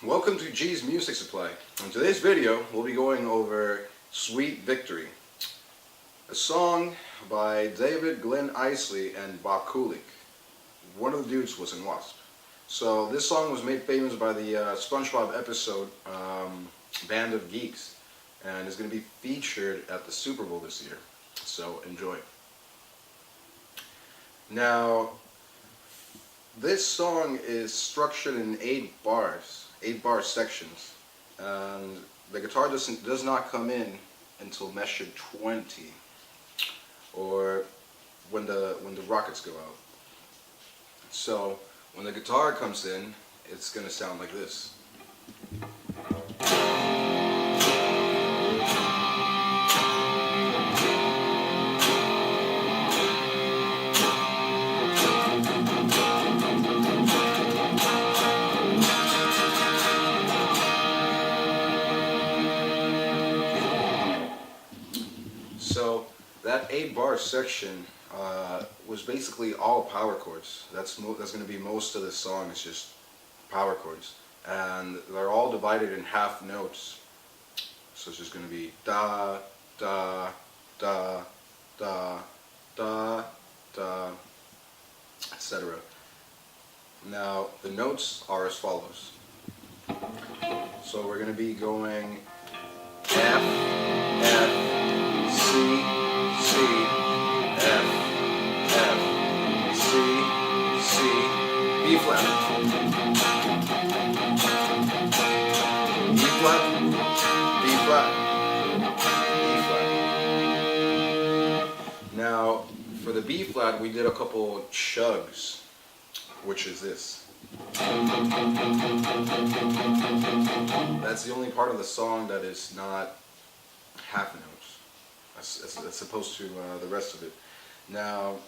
Welcome to G's Music Supply. In today's video, we'll be going over Sweet Victory, a song by David Glenn Isley and Bob Kulick. One of the dudes was in Wasp. So this song was made famous by the Spongebob episode Band of Geeks, and is going to be featured at the Super Bowl this year. So enjoy. Now, this song is structured in 8 bars, 8-bar sections, and the guitar does not come in until measure 20, or when the rockets go out. So when the guitar comes in, it's going to sound like this. So that 8-bar section was basically all power chords. That's going to be most of the song. It's just power chords, and they're all divided in half notes. So it's just going to be da da da da da da, etc. Now the notes are as follows. So we're going to be going F, F, C, C, F, F, C, C, B flat, E flat, B flat, E flat. Now, for the B flat, we did a couple chugs, which is this. That's the only part of the song that is not half notes, as opposed to the rest of it. Now,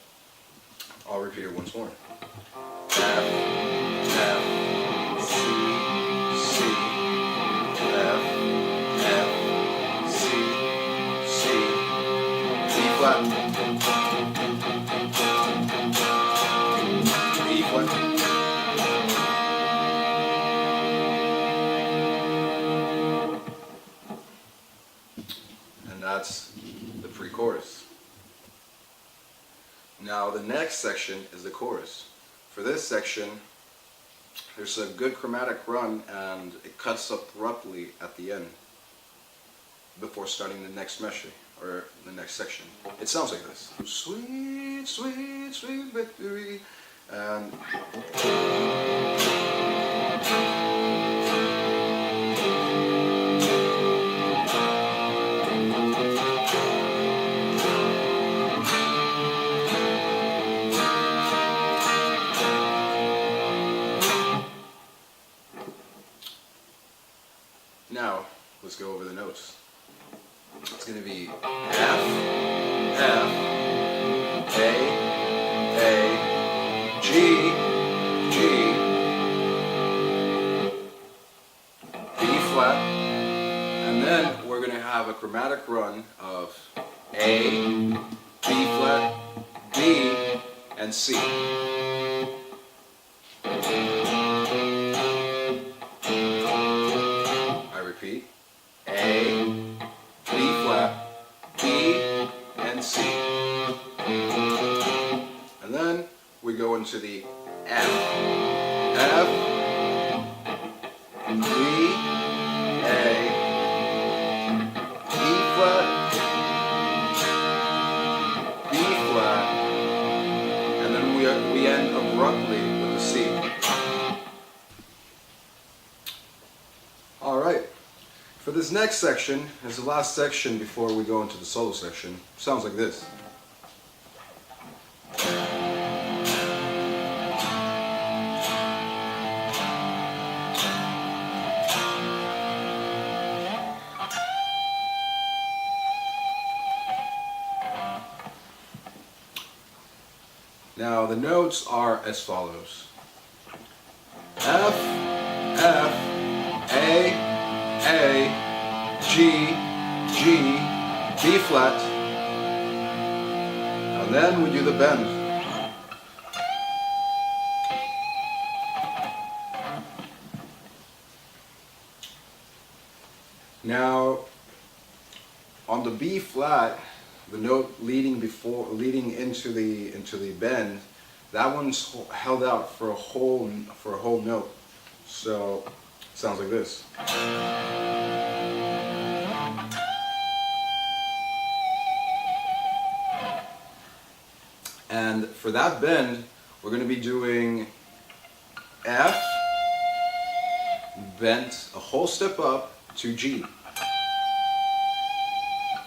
I'll repeat it once more. F, F, C, C, F, F, C, C, B flat, B flat. And that's the pre-chorus. Now the next section is the chorus. For this section, there's a good chromatic run, and it cuts abruptly at the end before starting the next measure, or the next section. It sounds like this. Sweet, sweet, sweet victory. And now, let's go over the notes. It's going to be F, F, A, G, G, B flat, and then we're going to have a chromatic run of A, B flat, B, and C. Repeat. A, B flat, B, and C. And then we go into the F, F, G, A, E flat, B flat, and then we end abruptly with the C. All right. For this next section, is the last section before we go into the solo section. Sounds like this. Now the notes are as follows. F, F, A, G, G, B flat, and then we do the bend. Now, on the B flat, the note leading into the bend, that one's held out for a whole note. So it sounds like this. And for that bend, we're going to be doing F bent a whole step up to G.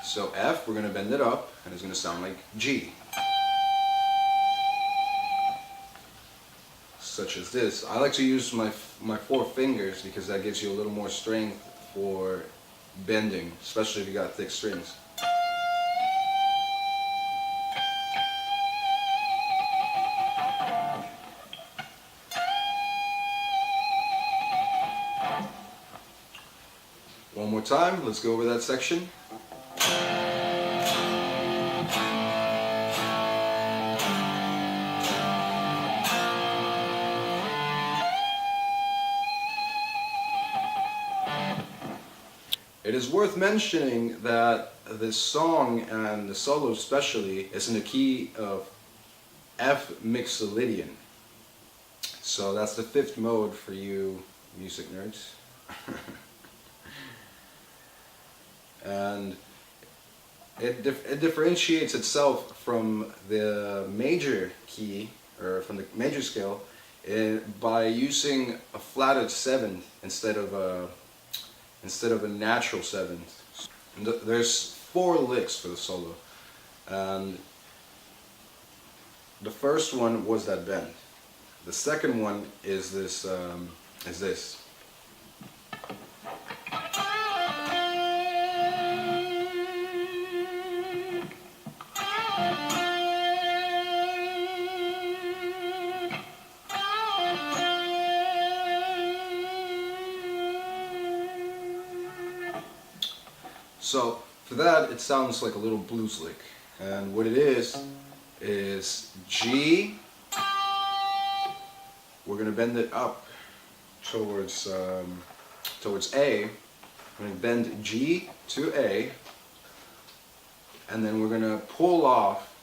So F, we're going to bend it up, and it's going to sound like G. Such as this. I like to use my 4 fingers because that gives you a little more strength for bending, especially if you got thick strings. One more time, let's go over that section. It is worth mentioning that this song, and the solo especially, is in the key of F Mixolydian. So that's the 5th mode for you music nerds. And it differentiates itself from the major key, or from the major scale, by using a flatted 7th instead of a natural 7th. And there's 4 licks for the solo, and the first one was that bend. The second one is this. So for that, it sounds like a little blues lick, and what it is G. We're going to bend it up towards A. We're going to bend G to A, and then we're going to pull off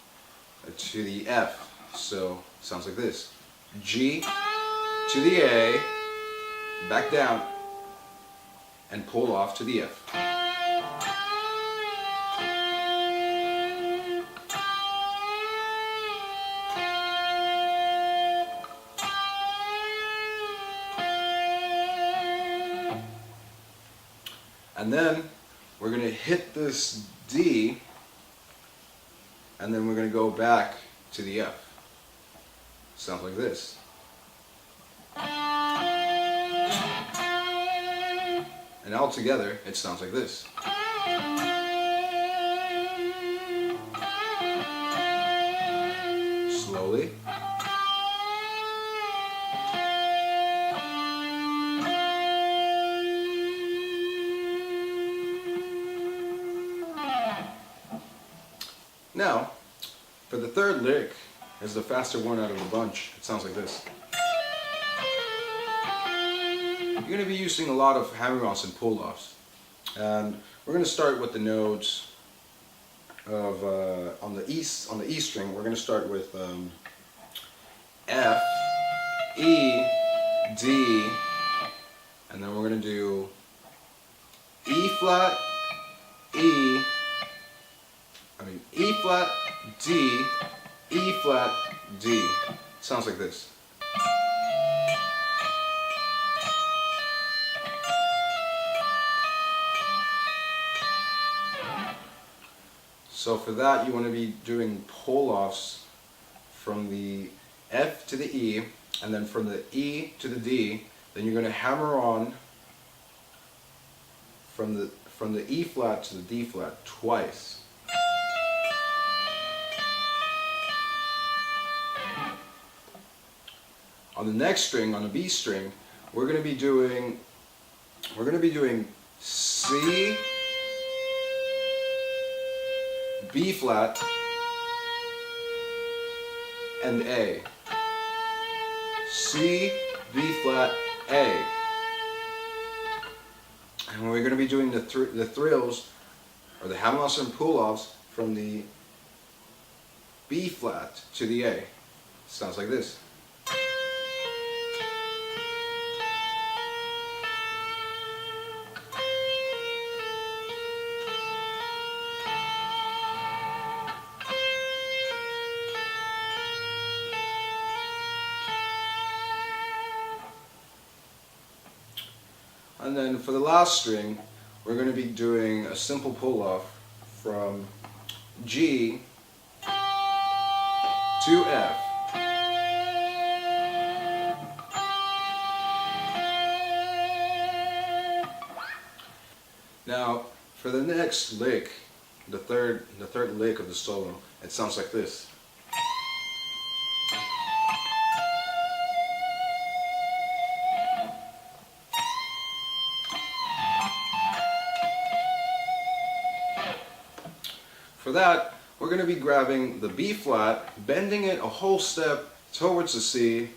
to the F. So it sounds like this: G to the A, back down, and pull off to the F. And then we're going to hit this D, and then we're going to go back to the F. Sounds like this. And all together, it sounds like this. Slowly. Now, for the third lick, is the faster one out of the bunch. It sounds like this. You're going to be using a lot of hammer-offs and pull-offs. And we're going to start with the notes of, on the E string, we're going to start with F, E, D, and then we're going to do E flat, E flat, D, E flat, D. Sounds like this. So for that, you want to be doing pull-offs from the F to the E, and then from the E to the D. Then you're going to hammer on from the E flat to the D flat twice. On the next string, on the B string, we're going to be doing C, B flat, and A. C, B flat, A. And we're going to be doing the thrills, or the hammer-offs and pull-offs, from the B flat to the A. Sounds like this. And then for the last string, we're going to be doing a simple pull-off from G to F. Now, for the next lick, the third lick of the solo, it sounds like this. For that, we're going to be grabbing the B flat, bending it a whole step towards the C,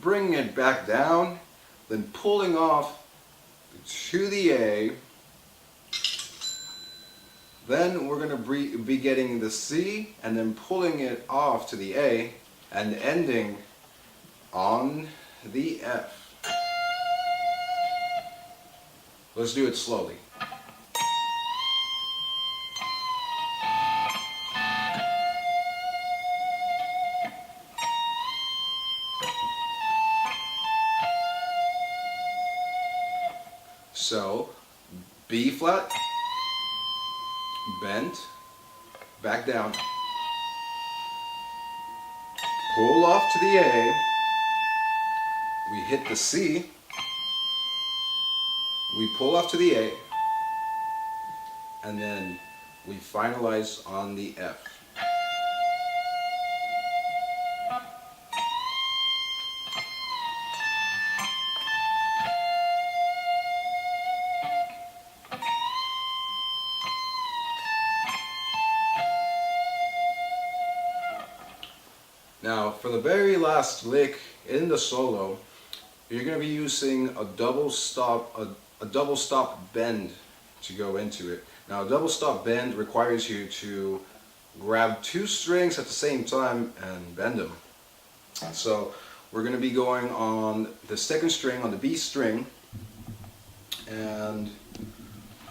bringing it back down, then pulling off to the A. Then we're going to be getting the C and then pulling it off to the A and ending on the F. Let's do it slowly. So, B flat, bent, back down, pull off to the A, we hit the C, we pull off to the A, and then we finalize on the F. Now, for the very last lick in the solo, you're going to be using a double stop bend to go into it. Now, a double stop bend requires you to grab two strings at the same time and bend them. So, we're going to be going on the second string, on the B string, and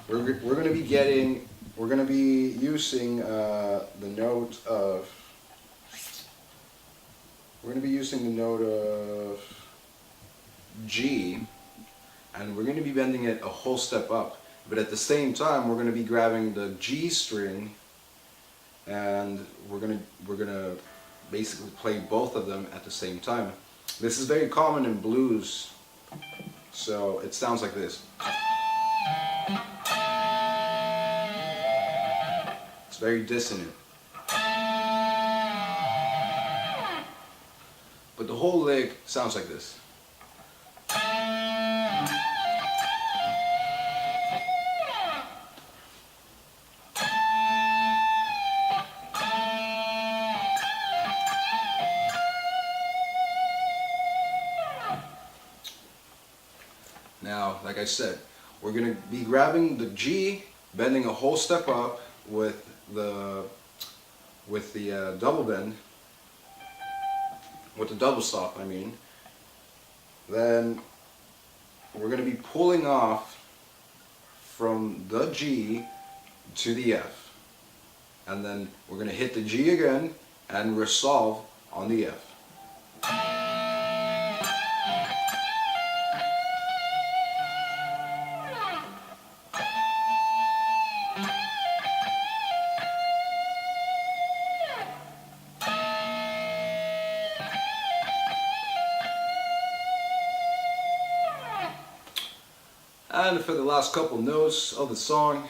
we're going to be using the note of. We're going to be using the note of G, and we're going to be bending it a whole step up. But at the same time, we're going to be grabbing the G string, and we're going to basically play both of them at the same time. This is very common in blues, so it sounds like this. It's very dissonant. But the whole lick sounds like this. Now, like I said, we're going to be grabbing the G, bending a whole step up with the double bend. With the double stop, I mean. Then we're going to be pulling off from the G to the F. And then we're going to hit the G again and resolve on the F. And for the last couple notes of the song,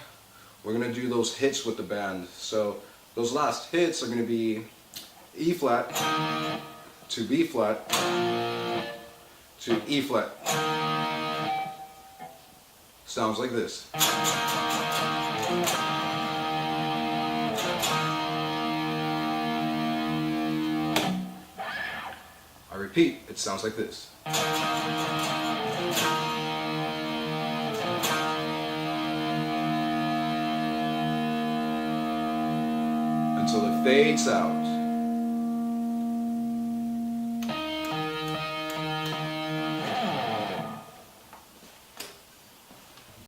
we're going to do those hits with the band. So those last hits are going to be E flat to B flat to E flat. Sounds like this. I repeat, it sounds like this. until it fades out.